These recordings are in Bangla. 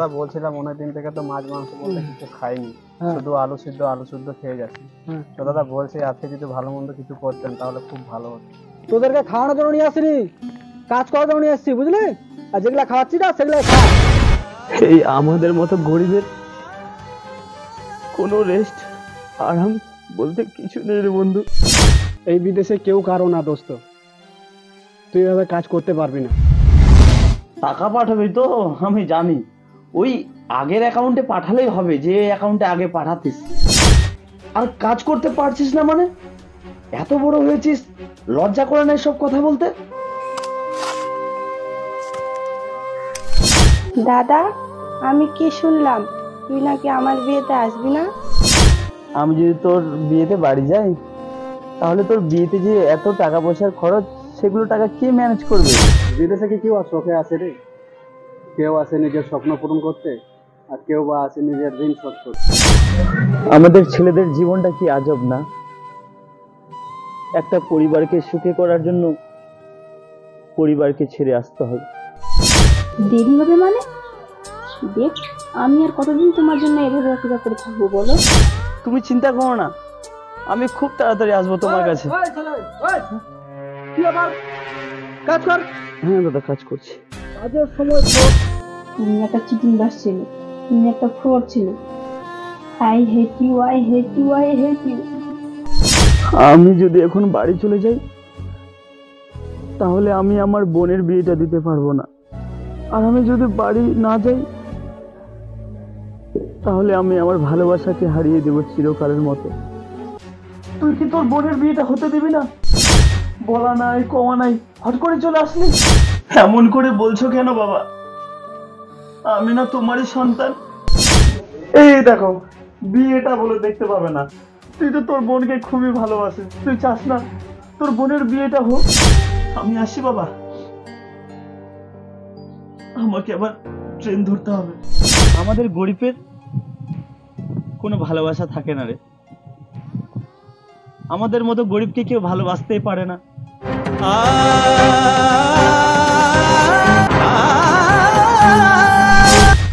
দাদা বলছিলাম অনেকদিন থেকে তো মাছ মাংস বলতে কিছু খাইনি, শুধু আলু সিদ্ধ খেয়ে যাচ্ছি। তো দাদা বলছি আজকে যদি ভালো মন্দ কিছু করতেন তাহলে খুব ভালো হতো। তোদেরকে খাওয়ানোর জন্য নিয়ে আসিনি, কাজ করার জন্য নিয়ে আসছি, বুঝলি? আর যেগুলা খাওয়াচ্ছি না সেগুলো খা। এই আমাদের মতো গরিবের কোনো রেস্ট আরাম বলতে কিছু নেই রে বন্ধু। এই বিদেশে কেউ কারো না দোস্ত, তুই এভাবে কাজ করতে পারবি না। টাকা পাঠাবি তো আমি জানি, ওই আগের অ্যাকাউন্টে পাঠালেই হবে, যে অ্যাকাউন্টে আগে পাঠাতিস। আর কাজ করতে পারছিস না মানে? এত বড় হয়েছিস, লজ্জা করে না সব কথা বলতে? দাদা, আমি কি শুনলাম তুই নাকি আমার বিয়েতে আসবি না? আমি যদি তোর বিয়েতে বাড়ি যাই তাহলে তোর বিয়েতে যে এত টাকা পয়সার খরচ, সেগুলো টাকা কে ম্যানেজ করবে? বিদেশে কি কেউ আর শখে আসে রে? কেউ আসে নিজের স্বপ্ন পূরণ করতে, আর কেউ বা আসে নিজের ঋণ শোধ করতে। আমাদের ছেলেদের জীবনটা কি আজব না? একটা পরিবারকে সুখী করার জন্য পরিবারকে ছেড়ে আসতে হয়। দেরি হবে মানে? দেখ, আমি আর কতদিন তোমার জন্য এভাবে অপেক্ষা করে থাকবো বলো? তুমি চিন্তা করো না, আমি খুব তাড়াতাড়ি আসবো তোমার কাছে। কাজ কর। হ্যাঁ দাদা, কাজ করছি। কাজের সময় তুমি একটা চিটিং বাস ছিলে, তুমি একটা ফ্রড ছিলে। I hate you, I hate you, I hate you. আমি যদি এখন বাড়ি চলে যাই তাহলে আমি আমার বোনের বিয়েটা দিতে পারবো না, আর আমি যদি বাড়ি না যাই তাহলে আমি আমার ভালোবাসাকে হারিয়ে দেবো চিরকালের মতো। তুই কি তোর বোনের বিয়েটা হতে দিবি না? বলা নাই কমা নাই, হট করে চলে আসলি। এমন করে বলছো কেন বাবা? আমি না তোমারই সন্তান? এই দেখো, বিয়েটা বলে দেখতে পাবে না। তুই তো তোর বোনকে খুবই ভালোবাসিস, তুই চাস না তোর বোনের বিয়েটা হোক? আমি আসি বাবা, আমাকে আবার ট্রেন ধরতে হবে। আমাদের গরিবের কোনো ভালোবাসা থাকে না রে, আমাদের মতো গরিবকে কেউ ভালোবাসতেই পারে না।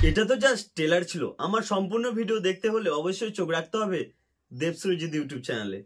এটা তো জাস্ট ট্রেলার ছিল। আমার সম্পূর্ণ ভিডিও দেখতে হলে অবশ্যই চোখ রাখতে হবে দেব সুরজিৎ ইউটিউব চ্যানেলে।